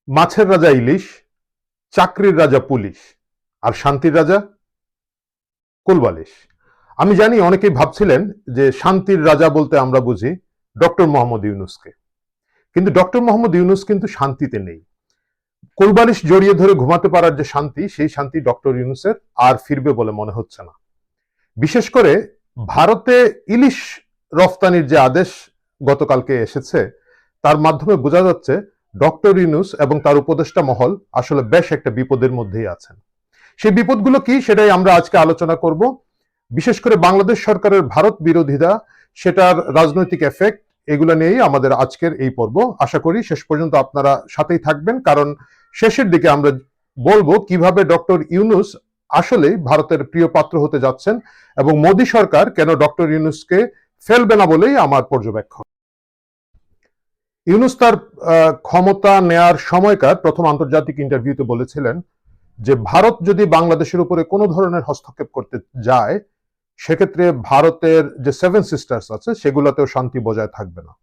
মাছের রাজা ইলিশ, চাকরির রাজা পুলিশ, আর শান্তির রাজা কুলবালিশ। আমি জানি অনেকেই ভাবছিলেন যে শান্তির রাজা বলতে আমরা বুঝি ডক্টর মোহাম্মদ ইউনুসকে, কিন্তু ডক্টর মোহাম্মদ ইউনুস কিন্তু শান্তিতে নেই। কুলবালিশ জড়িয়ে ধরে ঘুমাতে পারার যে শান্তি, সেই শান্তি ডক্টর ইউনুসের আর ফিরবে বলে মনে হচ্ছে না। বিশেষ করে ভারতে ইলিশ রফতানির যে আদেশ গতকালকে এসেছে, তার মাধ্যমে বোঝা যাচ্ছে ডক্টর ইউনুস এবং তার উপদেষ্টা মহল আসলে বেশ একটা বিপদের মধ্যেই আছেন। সেই বিপদগুলো কি, সেটাই আমরা আজকে আলোচনা করব। বিশেষ করে বাংলাদেশ সরকারের ভারত বিরোধিতা, সেটার রাজনৈতিক এফেক্ট, এগুলো নিয়েই আমাদের আজকের এই পর্ব। আশা করি শেষ পর্যন্ত আপনারা সাথেই থাকবেন, কারণ শেষের দিকে আমরা বলবো কিভাবে ডক্টর ইউনুস আসলে ভারতের প্রিয় পাত্র হতে যাচ্ছেন এবং মোদী সরকার কেন ডক্টর ইউনুসকে ফেলবে না বলেই আমার পর্যবেক্ষণ। ইউনুস তার ক্ষমতা নেয়ার সময়কার প্রথম আন্তর্জাতিক ইন্টারভিউতে বলেছিলেন যে ভারত যদি বাংলাদেশের উপরে কোনো ধরনের হস্তক্ষেপ করতে যায়, সেক্ষেত্রে ভারতের যে সেভেন সিস্টার্স আছে সেগুলোতেও শান্তি বজায় থাকবে না।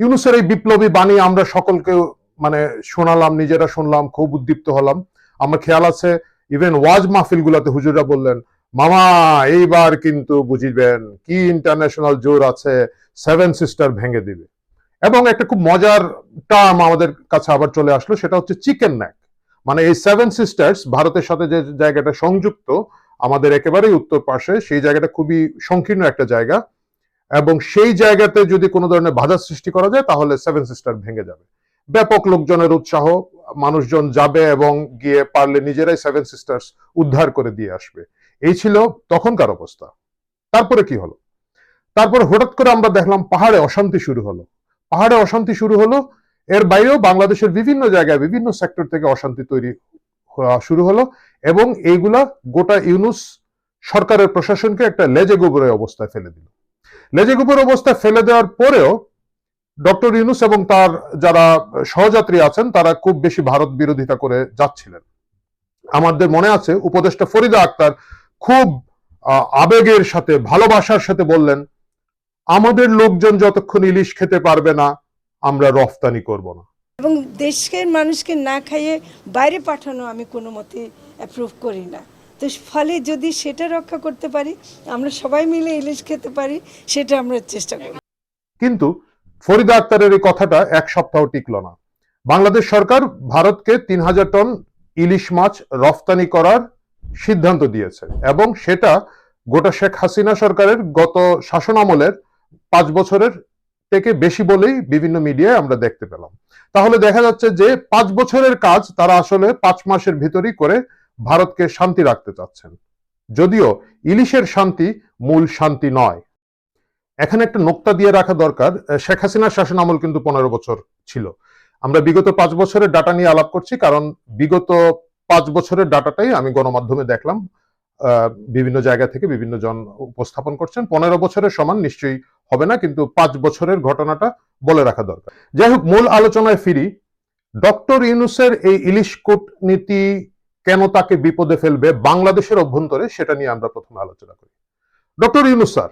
ইউনুসের এই বিপ্লবী বাণী আমরা সকলকে শোনালাম, নিজেরা শুনলাম, খুব উদ্দীপ্ত হলাম। আমার খেয়াল আছে ইভেন ওয়াজ মাহফিল গুলাতে হুজুররা বললেন, মামা এইবার কিন্তু বুঝিবেন কি ইন্টারন্যাশনাল জোর আছে, সেভেন সিস্টার ভেঙে দিবে। এবং একটা খুব মজার টার্ম আমাদের কাছে আবার চলে আসলো, সেটা হচ্ছে চিকেন নেক। মানে এই সেভেন সিস্টার্স ভারতের সাথে যে জায়গাটা সংযুক্ত, আমাদের একেবারেই উত্তর পাশে, সেই জায়গাটা খুবই সংকীর্ণ একটা জায়গা, এবং সেই জায়গাতে যদি কোনো ধরনের বাধা সৃষ্টি করা যায় তাহলে সেভেন সিস্টার ভেঙে যাবে। ব্যাপক লোকজনের উৎসাহ, মানুষজন যাবে এবং গিয়ে পারলে নিজেরাই সেভেন সিস্টার্স উদ্ধার করে দিয়ে আসবে। এই ছিল তখনকার অবস্থা। তারপরে কি হলো? তারপর হঠাৎ করে আমরা দেখলাম পাহাড়ে অশান্তি শুরু হলো। পাহাড়ে অশান্তি শুরু হলো, এর বাইরেও বাংলাদেশের বিভিন্ন জায়গায় বিভিন্ন সেক্টর থেকে অশান্তি তৈরি শুরু হলো, এবং এইগুলা গোটা ইউনুস সরকারের প্রশাসনকে একটা লেজে গোবরের অবস্থায় ফেলে দিল। লেজে গোবরের অবস্থায় ফেলে দেওয়ার পরেও ডক্টর ইউনুস এবং তার যারা সহযাত্রী আছেন তারা খুব বেশি ভারত বিরোধিতা করে যাচ্ছিলেন। আমাদের মনে আছে উপদেষ্টা ফরিদা আক্তার খুব আবেগের সাথে, ভালোবাসার সাথে বললেন, আমাদের লোকজন যতক্ষণ ইলিশ খেতে পারবে না আমরা রফতানি করব না। এবং দেশের মানুষকে না খাইয়ে বাইরে পাঠানো আমি কোনো মতে অ্যাপ্রুভ করি না। তো ফলে যদি সেটা রক্ষা করতে পারি, আমরা সবাই মিলে ইলিশ খেতে পারি, সেটা আমরা চেষ্টা করি। কিন্তু ফরিদা আক্তারের এই কথাটা এক সপ্তাহ টিকল না। বাংলাদেশ সরকার ভারতকে ৩,০০০ টন ইলিশ মাছ রফতানি করার সিদ্ধান্ত দিয়েছে, এবং সেটা গোটা শেখ হাসিনা সরকারের গত শাসন আমলের ৫ বছরের থেকে বেশি বলেই বিভিন্ন মিডিয়ায় আমরা দেখতে পেলাম। তাহলে দেখা যাচ্ছে যে ৫ বছরের কাজ তারা আসলে ৫ মাসের ভিতরই করে ভারতকে শান্তি রাখতে চাচ্ছেন, যদিও ইলিশের শান্তি মূল শান্তি নয়। এখানে একটা নোক্তা দিয়ে রাখা দরকার, শেখ হাসিনার শাসন আমল কিন্তু ১৫ বছর ছিল। আমরা বিগত ৫ বছরের ডাটা নিয়ে আলাপ করছি, কারণ বিগত ৫ বছরের ডাটাটাই আমি গণমাধ্যমে দেখলাম, বিভিন্ন জায়গা থেকে বিভিন্ন জন উপস্থাপন করছেন। ১৫ বছরের সমান নিশ্চয়ই হবে না, কিন্তু ৫ বছরের ঘটনাটা বলে রাখা দরকার। যাই হোক, মূল আলোচনায় ফিরি। ডক্টর ইউনুসের এই ইলিশ কূটনীতি কেন তাকে বিপদে ফেলবে বাংলাদেশের অভ্যন্তরে, সেটা নিয়ে আমরা প্রথমে আলোচনা করি। ডক্টর ইউনুস স্যার,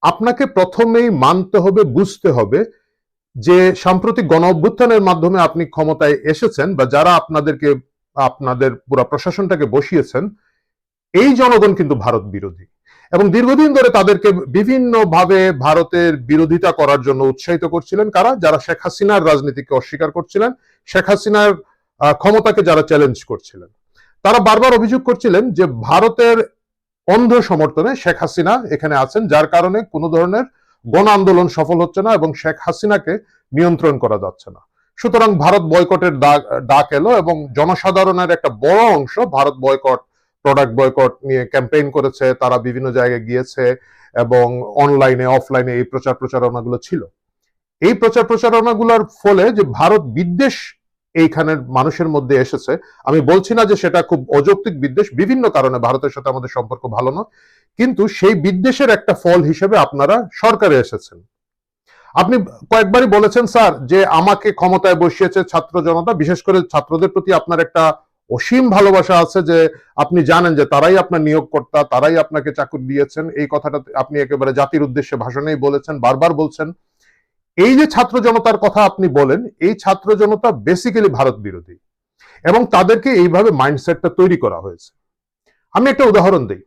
আপনাকে প্রথমেই মানতে হবে, বুঝতে হবে যে সাম্প্রতিক গণ অভ্যুত্থানের মাধ্যমে আপনি ক্ষমতায় এসেছেন, বা যারা আপনাদেরকে, আপনাদের পুরো প্রশাসনটাকে বসিয়েছেন, এই জনগণ কিন্তু ভারত বিরোধী, এবং দীর্ঘদিন ধরে তাদেরকে বিভিন্নভাবে ভারতের বিরোধিতা করার জন্য উৎসাহিত করছিলেন। কারা? যারা শেখ হাসিনার রাজনীতিকে অস্বীকার করছিলেন, শেখ হাসিনার ক্ষমতাকে যারা চ্যালেঞ্জ করছিলেন। তারা বারবার অভিযোগ করছিলেন যে ভারতের অন্ধ সমর্থনে শেখ হাসিনা এখানে আছেন, যার কারণে কোনো ধরনের গণ আন্দোলন সফল হচ্ছে না এবং শেখ হাসিনাকে নিয়ন্ত্রণ করা যাচ্ছে না। সুতরাং ভারত বয়কটের ডাক এলো, এবং জনসাধারণের একটা বড় অংশ ভারত বয়কট, প্রোডাক্ট বয়কট নিয়ে ক্যাম্পেইন করেছে। তারা বিভিন্ন জায়গায় গিয়েছে এবং অনলাইনে অফলাইনে এই প্রচার প্রচারণাগুলো ছিল। এই প্রচার প্রচারণাগুলোর ফলে যে ভারত বিদ্বেষ এইখানের মানুষের মধ্যে এসেছে, আমি বলছি না যে সেটা খুব অযৌক্তিক বিদ্বেষ, বিভিন্ন কারণে ভারতের সাথে আমাদের সম্পর্ক ভালো না, কিন্তু সেই বিদ্বেষের একটা ফল হিসেবে আপনারা সরকারে এসেছেন। আপনি কয়েকবারই বলেছেন স্যার যে আমাকে ক্ষমতায় বসিয়েছে ছাত্র জনতা, বিশেষ করে ছাত্রদের প্রতি আপনার একটা অসীম ভালোবাসা আছে, যে আপনি জানেন যে তারাই আপনার নিয়োগকর্তা, তারাই আপনাকে চাকরি দিয়েছেন। এই কথাটা আপনি একেবারে জাতির উদ্দেশ্যে ভাষণেই বলেছেন, বারবার বলছেন। এই যে ছাত্র জনতার কথা আপনি বলেন, এই ছাত্র জনতা বেসিক্যালি ভারত বিরোধী এবং তাদেরকে এইভাবে মাইন্ডসেটটা তৈরি করা হয়েছে। আমি একটা উদাহরণ দিই।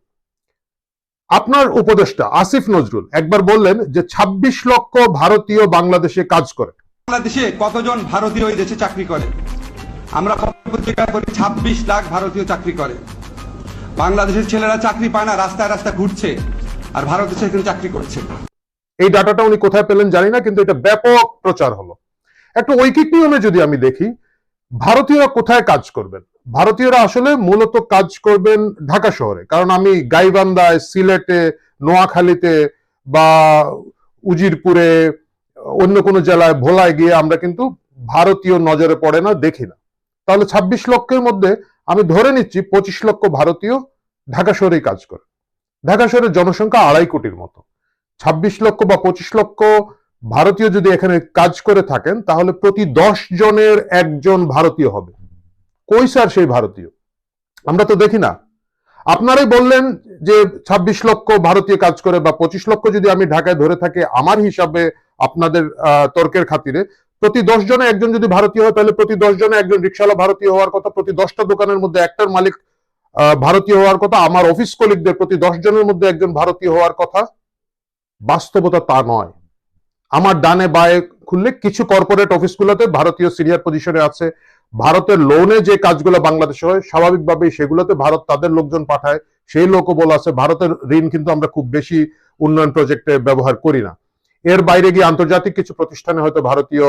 আপনার উপদেষ্টা আসিফ নজরুল একবার বললেন যে ২৬ লক্ষ ভারতীয় বাংলাদেশে কাজ করে। বাংলাদেশে কতজন ভারতীয় এই দেশে চাকরি করে? আমরা পত্রিকায় পড়ি ২৬ লাখ ভারতীয় চাকরি করে। বাংলাদেশের ছেলেরা চাকরি পায় না, রাস্তায় রাস্তায় ঘুরছে, আর ভারতে সেখানে চাকরি করছে। এই ডাটাটা উনি কোথায় পেলেন জানি না, কিন্তু এটা ব্যাপক প্রচার হলো। একটা ঐকিক নিয়মে যদি আমি দেখি, ভারতীয়রা কোথায় কাজ করবেন? ভারতীয়রা আসলে মূলত কাজ করবেন ঢাকা শহরে, কারণ আমি গাইবান্ধায়, সিলেটে, নোয়াখালীতে বা উজিরপুরে, অন্য কোনো জেলায়, ভোলায় গিয়ে আমরা কিন্তু ভারতীয় নজরে পড়ে না, দেখি না। তাহলে ২৬ লক্ষের মধ্যে আমি ধরে নিচ্ছি ২৫ লক্ষ ভারতীয় ঢাকা শহরেই কাজ করে। ঢাকা শহরের জনসংখ্যা ২.৫ কোটির মতো। ২৬ লক্ষ বা ২৫ লক্ষ ভারতীয় যদি এখানে কাজ করে থাকেন, তাহলে প্রতি ১০ জনের একজন ভারতীয় হবে। কই স্যার সেই ভারতীয়? আমরা তো দেখি না। আপনারাই বললেন যে ২৬ লক্ষ ভারতীয় কাজ করে, বা ২৫ লক্ষ যদি আমি ঢাকায় ধরে থাকি আমার হিসাবে, আপনাদের তর্কের খাতিরে প্রতি ১০ জনে একজন যদি ভারতীয় হয়, তাহলে প্রতি ১০ জনে একজন রিকশাওয়ালা ভারতীয় হওয়ার কথা, প্রতি ১০টা দোকানের মধ্যে একটার মালিক ভারতীয় হওয়ার কথা, আমার অফিস কলিগদের প্রতি ১০ জনের মধ্যে একজন ভারতীয় হওয়ার কথা। বাস্তবতা তা নয়। আমার ডানে বায়ে খুললে কিছু কর্পোরেট অফিসগুলোতে ভারতীয় সিনিয়র পজিশনে আছে। ভারতের লোনে যে কাজগুলো বাংলাদেশে হয়, স্বাভাবিকভাবেই সেগুলোতে ভারত তাদের লোকজন পাঠায়। সেই লোকবল আছে। ভারতের ঋণ কিন্তু আমরা খুব বেশি উন্নয়ন প্রজেক্টে ব্যবহার করি না। এর বাইরে গিয়ে আন্তর্জাতিক কিছু প্রতিষ্ঠানে হয়তো ভারতীয়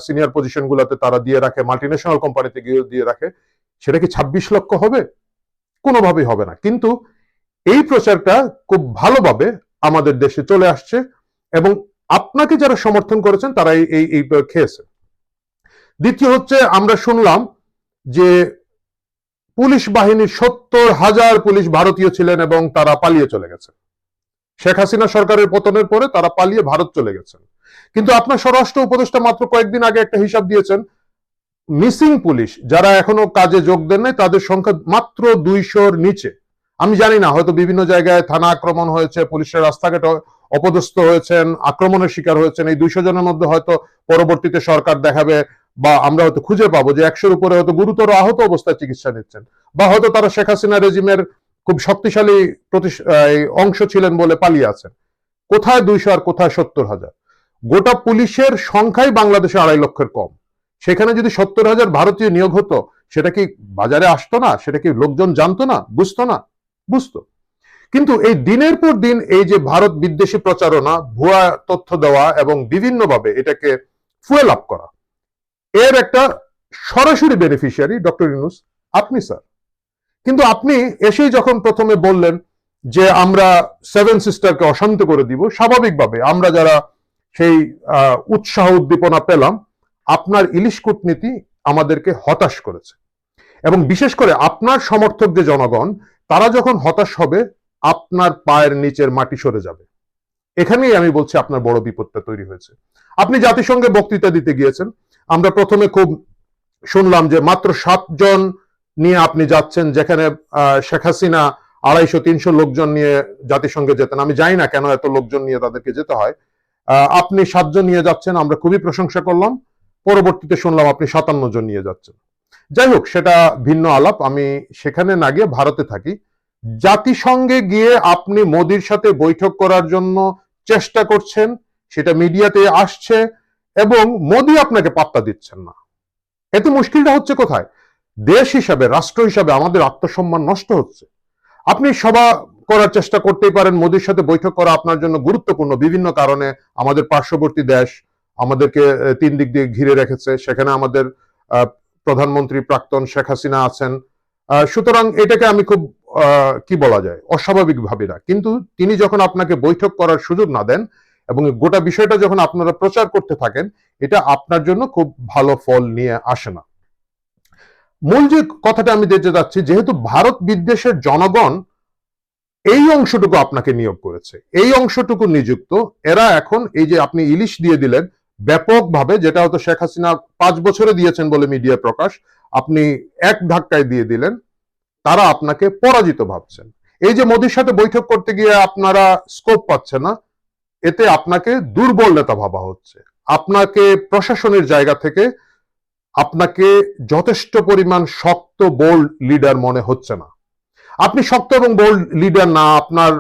সিনিয়র পজিশন গুলোতে তারা দিয়ে রাখে, মাল্টিন্যাশনাল কোম্পানিতে গিয়ে দিয়ে রাখে। সেটা কি ২৬ লক্ষ হবে? কোনোভাবেই হবে না। কিন্তু এই প্রচারটা খুব ভালোভাবে আমাদের দেশে চলে আসছে এবং আপনাকে যারা সমর্থন করেছেন তারা এই খেয়েছে। দ্বিতীয় হচ্ছে, আমরা শুনলাম যে পুলিশ বাহিনীর ৭০,০০০ পুলিশ ভারতীয় ছিলেন এবং তারা পালিয়ে চলে গেছেন। শেখ হাসিনা সরকারের পতনের পরে তারা পালিয়ে ভারত চলে গেছেন। কিন্তু আপনার স্বরাষ্ট্র উপদেষ্টা মাত্র কয়েকদিন আগে একটা হিসাব দিয়েছেন, মিসিং পুলিশ যারা এখনো কাজে যোগ দেন নাই তাদের সংখ্যা মাত্র ২০০-র নিচে। আমি জানি না, হয়তো বিভিন্ন জায়গায় থানা আক্রমণ হয়েছে, পুলিশের রাস্তাঘাট অপদস্থ হয়েছেন, আক্রমণের শিকার হয়েছেন। এই ২০০ জনের মধ্যে হয়তো পরবর্তীতে সরকার দেখাবে বা আমরা হয়তো খুঁজে পাবো যে ১০০-র উপরে হয়তো গুরুতর আহত অবস্থায় চিকিৎসা নিচ্ছেন, বা হয়তো তারা শেখ হাসিনা রেজিমের খুব শক্তিশালী অংশ ছিলেন বলে পালিয়ে আছেন। কোথায় ২০০ আর কোথায় ৭০,০০০? গোটা পুলিশের সংখ্যাই বাংলাদেশে ২.৫ লক্ষের কম। সেখানে যদি ৭০,০০০ ভারতীয় নিয়োগ হতো, সেটা কি বাজারে আসতো না? সেটা কি লোকজন জানতো না? বুঝতো না? বুঝতো। কিন্তু এই দিনের পর দিন এই যে ভারত বিদ্বেষী প্রচারণা, ভুয়া তথ্য দেওয়া এবং বিভিন্নভাবে এটাকে ফুয়েল আপ করা, এর একটা সরাসরি বেনিফিশিয়ারি ডক্টর ইউনূস আপনি স্যার। কিন্তু আপনি এসেই যখন প্রথমে বললেন যে আমরা সেভেন সিস্টারকে অশান্ত করে দিব, স্বাভাবিকভাবে আমরা যারা সেই উৎসাহ উদ্দীপনা পেলাম, আপনার ইলিশ কূটনীতি আমাদেরকে হতাশ করেছে। এবং বিশেষ করে আপনার সমর্থক যে জনগণ, তারা যখন হতাশ হবে, আপনার পায়ের নিচের মাটি সরে যাবে। এখানেই আমি বলছি আপনার বড় বিপদটা তৈরি হয়েছে। আপনি জাতিসংঘে বক্তৃতা দিতে গিয়েছেন। আমরা প্রথমে খুব শুনলাম যে মাত্র ৭ জন নিয়ে আপনি যাচ্ছেন, যেখানে শেখ হাসিনা ২৫০-৩০০ লোকজন নিয়ে জাতিসংঘে যেতেন। আমি জানি না কেন এত লোকজন নিয়ে তাদেরকে যেতে হয়। আপনি ৭ জন নিয়ে যাচ্ছেন, আমরা খুবই প্রশংসা করলাম। পরবর্তীতে শুনলাম আপনি ৫৭ জন নিয়ে যাচ্ছেন। যাই হোক, সেটা ভিন্ন আলাপ। আমি সেখানে না গিয়ে ভারতে থাকি। জাতিসংঘে গিয়ে আপনি মোদির সাথে বৈঠক করার জন্য চেষ্টা করছেন, সেটা মিডিয়াতে আসছে এবং মোদি আপনাকে পাত্তা দিচ্ছেন না। এতে মুশকিলটা হচ্ছে কোথায়? দেশ হিসাবে, রাষ্ট্র হিসাবে আমাদের আত্মসম্মান নষ্ট হচ্ছে। আপনি সভা করার চেষ্টা করতেই পারেন, মোদির সাথে বৈঠক করা আপনার জন্য গুরুত্বপূর্ণ বিভিন্ন কারণে। আমাদের পার্শ্ববর্তী দেশ আমাদেরকে ৩ দিক দিয়ে ঘিরে রেখেছে, সেখানে আমাদের প্রধানমন্ত্রী প্রাক্তন শেখ হাসিনা আছেন। সুতরাং এটাকে আমি খুব কি বলা যায়, অস্বাভাবিক ভাবি না। কিন্তু তিনি যখন আপনাকে বৈঠক করার সুযোগ না দেন এবং গোটা বিষয়টা যখন আপনারা প্রচার করতে থাকেন, এটা আপনার জন্য খুব ভালো ফল নিয়ে আসে না। মূল যে কথাটা আমি দিতে যাচ্ছি, যেহেতু ভারত বিদ্বেষের জনগণ এই অংশটুকু আপনাকে নিয়োগ করেছে, এই অংশটুকু নিযুক্ত, এরা এখন এই যে আপনি ইলিশ দিয়ে দিলেন ব্যাপকভাবে, যেটা হয়তো শেখ হাসিনা ৫ বছরে দিয়েছেন বলে মিডিয়া প্রকাশ, আপনি এক ধাক্কায় দিয়ে দিলেন। তারা আপনাকে পরাজিত ভাবছেন। এই যে মোদির সাথে বৈঠক করতে গিয়ে আপনারা স্কোপ পাচ্ছেন না, এতে আপনাকে দুর্বল নেতা ভাবা হচ্ছে। আপনাকে প্রশাসনের জায়গা থেকে আপনাকে যথেষ্ট পরিমাণ শক্ত বোল্ড লিডার মনে হচ্ছে না। আপনি শক্ত এবং বোল্ড লিডার না, আপনার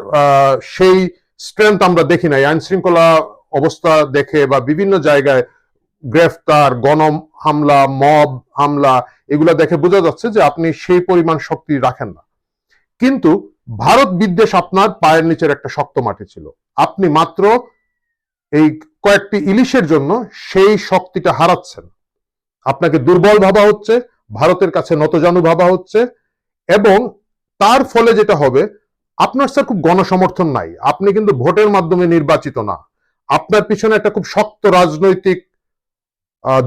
সেই স্ট্রেংথ আমরা দেখি নাই। আইন শৃঙ্খলা অবস্থা দেখে বা বিভিন্ন জায়গায় গ্রেফতার, গণ হামলা, মব হামলা, এগুলা দেখে বোঝা যাচ্ছে যে আপনি সেই পরিমাণ শক্তি রাখেন না। কিন্তু ভারত বিদ্বেষ আপনার পায়ের নিচের একটা শক্ত মাটি ছিল। আপনি মাত্র এই কয়েকটি ইলিশের জন্য সেই শক্তিটা হারাচ্ছেন। আপনাকে দুর্বল ভাবা হচ্ছে, ভারতের কাছে নতজানু ভাবা হচ্ছে, এবং তার ফলে যেটা হবে, আপনার স্যার খুব গণসমর্থন নাই। আপনি কিন্তু ভোটের মাধ্যমে নির্বাচিত না। আপনার পিছনে একটা খুব শক্ত রাজনৈতিক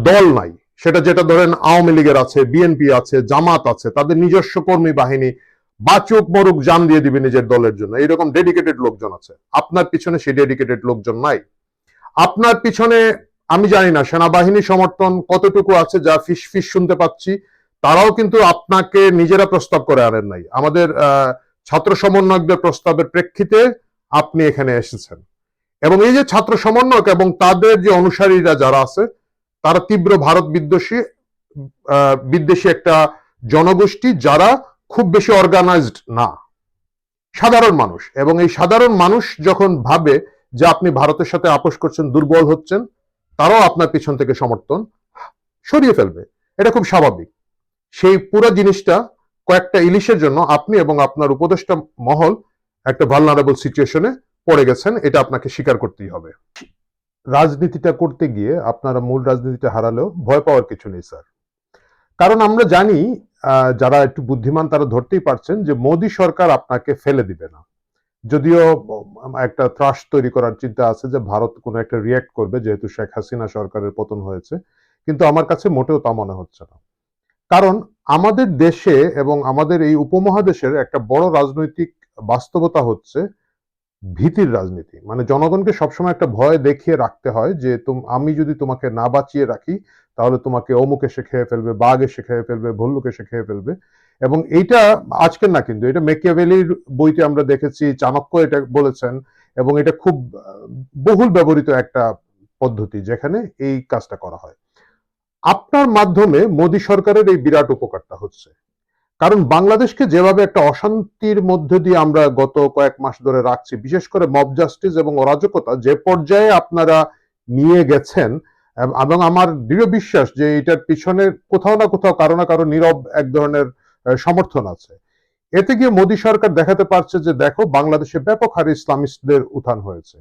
দল নাই। সেটা যেটা ধরেন আওয়ামী লীগের আছে, বিএনপি আছে, জামাত আছে, তাদের নিজস্ব কর্মী বাহিনী বাচুক মরুক জান দিয়ে দিবে নিজের দলের জন্য, এইরকম ডেডিকেটেড লোকজন আছে। আপনার পিছনে সেই ডেডিকেটেড লোকজন নাই। আপনার পিছনে আমি জানি না সেনাবাহিনী সমর্থন কতটুকু আছে, যা ফিস ফিস শুনতে পাচ্ছি, তারাও কিন্তু আপনাকে নিজেরা প্রস্তাব করে আনেন নাই। আমাদের ছাত্র সমন্বয়কদের প্রস্তাবের প্রেক্ষিতে আপনি এখানে এসেছেন, এবং এই যে ছাত্র সমন্বয়ক এবং তাদের যে অনুসারীরা যারা আছে, তারা তীব্র ভারত বিদ্বেষী একটা জনগোষ্ঠী, যারা খুব বেশি অর্গানাইজড না, সাধারণ মানুষ। এবং এই সাধারণ মানুষ যখন ভাবে যে আপনি ভারতের সাথে আপোষ করছেন, দুর্বল হচ্ছেন, তারাও আপনার পিছন থেকে সমর্থন সরিয়ে ফেলবে। এটা খুব স্বাভাবিক। সেই পুরো জিনিসটা কয়েকটা ইলিশের জন্য আপনি এবং আপনার উপদেষ্টা মহল একটা ভালনারেবল সিচুয়েশনে পড়ে গেছেন, এটা আপনাকে স্বীকার করতেই হবে। রাজনীতিটা করতে গিয়ে আপনারা মূল রাজনীতিটা হারালেও ভয় পাওয়ার কিছু নেই স্যার। কারণ আমরা জানি, যারা একটু বুদ্ধিমান তারা ধরতেই পারছেন যে মোদী সরকার আপনাকে ফেলে দিবে না। যদিও একটা ত্রাস তৈরি করার চিন্তা আছে যে ভারত কোনো একটা রিয়্যাক্ট করবে, যেহেতু শেখ হাসিনা সরকারের পতন হয়েছে, কিন্তু আমার কাছে মোটেও তা মনে হচ্ছে না। কারণ আমাদের দেশে এবং আমাদের এই উপমহাদেশের একটা বড় রাজনৈতিক বাস্তবতা হচ্ছে ভীতির রাজনীতি। মানে জনগণকে সবসময় একটা ভয় দেখিয়ে রাখতে হয় যে আমি যদি তোমাকে না বাঁচিয়ে রাখি, তাহলে তোমাকে অমুক এসে খেয়ে ফেলবে, বাঘ এসে খেয়ে ফেলবে, ভল্লুক এসে খেয়ে ফেলবে। এবং এইটা আজকের না, কিন্তু এটা মেকিয়াভেলির বইতে আমরা দেখেছি, চাণক্য এটা বলেছেন, এবং এটা খুব বহুল ব্যবহৃত একটা পদ্ধতি যেখানে এই কাজটা করা হয়। আপনার মাধ্যমে মোদী সরকারের এই বিরাট উপকারটা হচ্ছে। কারণ বাংলাদেশকে যেভাবে একটা অশান্তির মধ্যে দিয়ে আমরা গত কয়েক মাস ধরে রাখছি, বিশেষ করে মব জাস্টিস এবং অরাজকতা যে পর্যায়ে আপনারা নিয়ে গেছেন, এবং আমার দৃঢ় বিশ্বাস যে এটার পিছনে কোথাও না কোথাও কারো না কারো নীরব এক ধরনের সমর্থন আছে। এতে গিয়ে মোদী সরকার দেখাতে পারছে যে দেখো, বাংলাদেশে ব্যাপক হারে ইসলামিস্টদের উত্থান হয়েছে।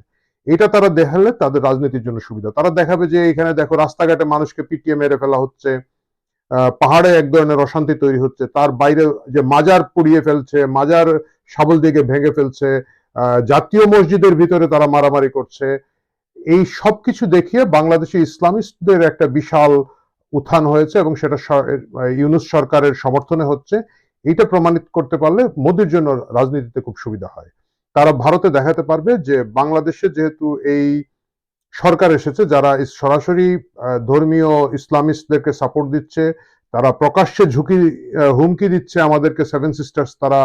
এটা তারা দেখালে তাদের রাজনীতির জন্য সুবিধা। তারা দেখাবে যে এখানে দেখো, রাস্তাঘাটে মানুষকে পিটিয়ে মেরে ফেলা হচ্ছে, পাহাড়ে এক ধরনের অশান্তি তৈরি হচ্ছে, তার বাইরে যে মাজার পুড়িয়ে ফেলছে, মাজার শাবল দিয়ে ভেঙে ফেলছে, জাতীয় মসজিদের ভিতরে তারা মারামারি করছে। এই সবকিছু দেখিয়ে বাংলাদেশে ইসলামিস্টদের একটা বিশাল উত্থান হয়েছে, এবং সেটা ইউনূস সরকারের সমর্থনে হচ্ছে। এইটা প্রমাণিত করতে পারলে মোদির জন্য রাজনীতিতে খুব সুবিধা হয়। তারা ভারতে দেখাতে পারবে যে বাংলাদেশে যেহেতু এই সরকার এসেছে যারা সরাসরি ধর্মীয় ইসলামিস্টদেরকে সাপোর্ট দিচ্ছে, তারা প্রকাশ্যে হুমকি দিচ্ছে আমাদেরকে, সেভেন সিস্টার্স তারা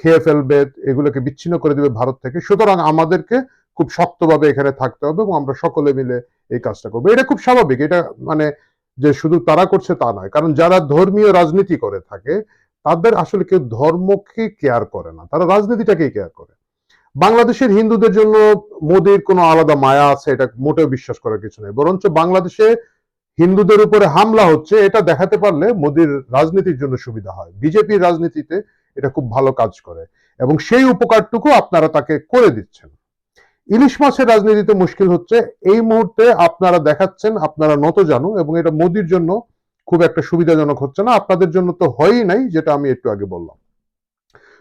খেয়ে ফেলবে, এগুলোকে বিচ্ছিন্ন করে দিবে ভারত থেকে। সুতরাং আমাদেরকে খুব শক্তভাবে এখানে থাকতে হবে এবং আমরা সকলে মিলে এই কাজটা করবো। এটা খুব স্বাভাবিক। এটা মানে যে শুধু তারা করছে তা নয়, কারণ যারা ধর্মীয় রাজনীতি করে থাকে তাদের আসলে কেউ ধর্মকে কেয়ার করে না, তারা রাজনীতিটাকেই কেয়ার করে। বাংলাদেশের হিন্দুদের জন্য মোদির কোনো আলাদা মায়া আছে এটা মোটেও বিশ্বাস করার কিছু নেই। বরঞ্চ বাংলাদেশে হিন্দুদের উপরে হামলা হচ্ছে, এটা দেখাতে পারলে মোদির রাজনীতির জন্য সুবিধা হয়। বিজেপির রাজনীতিতে এটা খুব ভালো কাজ করে, এবং সেই উপকারটুকু আপনারা তাকে করে দিচ্ছেন। ইলিশ মাছের রাজনীতিতে মুশকিল হচ্ছে, এই মুহূর্তে আপনারা দেখাচ্ছেন আপনারা নতজানু, এবং এটা মোদির জন্য খুব একটা সুবিধাজনক হচ্ছে না। আপনাদের জন্য তো হয়ই নাই, যেটা আমি একটু আগে বললাম।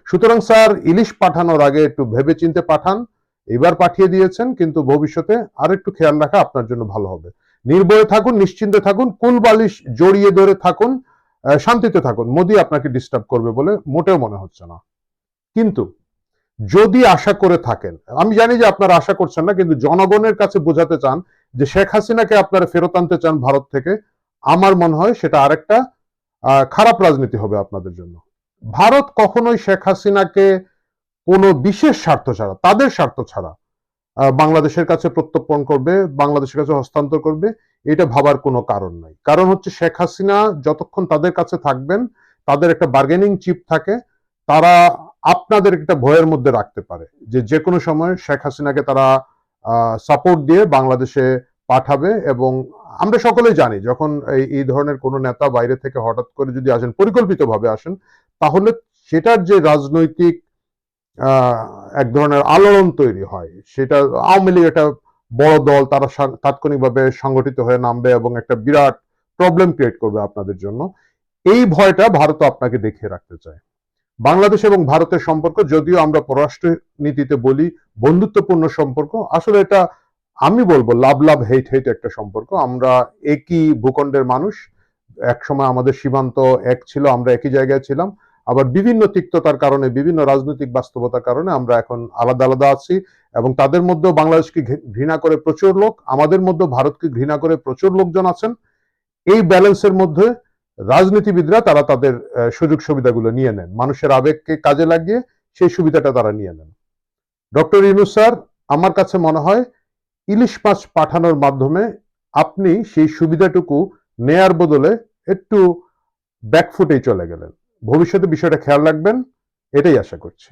সুতরাং স্যার, ইলিশ পাঠানোর আগে একটু ভেবে চিন্তে পাঠান। এবার পাঠিয়ে দিয়েছেন, কিন্তু ভবিষ্যতে আর একটু খেয়াল রাখা আপনার জন্য ভালো হবে। নির্ভয়ে থাকুন, নিশ্চিন্তে থাকুন, কুল বালিশ জড়িয়ে ধরে থাকুন, শান্তিতে থাকুন। মোদি আপনাকে ডিস্টার্ব করবে বলে মোটেও মনে হচ্ছে না। কিন্তু যদি আশা করে থাকেন, আমি জানি যে আপনারা আশা করছেন না, কিন্তু জনগণের কাছে বোঝাতে চান যে শেখ হাসিনাকে আপনারা ফেরত আনতে চান ভারত থেকে, আমার মনে হয় সেটা আরেকটা খারাপ রাজনীতি হবে আপনাদের জন্য। ভারত কখনোই শেখ হাসিনাকে কোনো বিশেষ স্বার্থ ছাড়া, তাদের স্বার্থ ছাড়া বাংলাদেশের কাছে প্রত্যর্পণ করবে, বাংলাদেশের কাছে হস্তান্তর করবে, এটা ভাবার কোনো কারণ নাই। কারণ হচ্ছে শেখ হাসিনা যতক্ষণ তাদের কাছে থাকবেন, তাদের একটা বার্গেনিং চিপ থাকে, তারা আপনাদের একটা ভয়ের মধ্যে রাখতে পারে যে যে কোনো সময় শেখ হাসিনাকে তারা সাপোর্ট দিয়ে বাংলাদেশে পাঠাবে। এবং আমরা সকলেই জানি যখন এই ধরনের কোনো নেতা বাইরে থেকে হঠাৎ করে যদি আসেন, পরিকল্পিতভাবে আসেন, তাহলে সেটার যে রাজনৈতিক এক ধরনের আলোড়ন তৈরি হয়, সেটা আওয়ামী লীগ একটা বড় দল, তারা তাৎক্ষণিকভাবে সংগঠিত হয়ে নামবে এবং একটা বিরাট প্রবলেম ক্রিয়েট করবে আপনাদের জন্য। এই ভয়টা ভারত আপনাকে দেখিয়ে রাখতে চায়। বাংলাদেশ এবং ভারতের সম্পর্ক, যদিও আমরা পররাষ্ট্র নীতিতে বলি বন্ধুত্বপূর্ণ সম্পর্ক, আসলে এটা আমি বলবো লাভ লাভ হেট হেট একটা সম্পর্ক। আমরা একই ভূখণ্ডের মানুষ, একসময় আমাদের সীমান্ত এক ছিল, আমরা একই জায়গায় ছিলাম, আবার বিভিন্ন তিক্ততার কারণে, বিভিন্ন রাজনৈতিক বাস্তবতার কারণে আমরা এখন আলাদা আলাদা আছি। এবং তাদের মধ্যেও বাংলাদেশকে ঘৃণা করে প্রচুর লোক, আমাদের মধ্যে ভারতকে ঘৃণা করে প্রচুর লোকজন আছেন। এই ব্যালেন্সের মধ্যে রাজনীতিবিদরা তারা তাদের সুযোগ সুবিধাগুলো নিয়ে নেন, মানুষের আবেগকে কাজে লাগিয়ে সেই সুবিধাটা তারা নিয়ে নেন। ডক্টর ইউনূস স্যার, আমার কাছে মনে হয় ইলিশ মাছ পাঠানোর মাধ্যমে আপনি সেই সুবিধাটুকু নেয়ার বদলে একটু ব্যাকফুটেই চলে গেলেন। ভবিষ্যতে বিষয়টা খেয়াল রাখবেন, এটাই আশা করছি।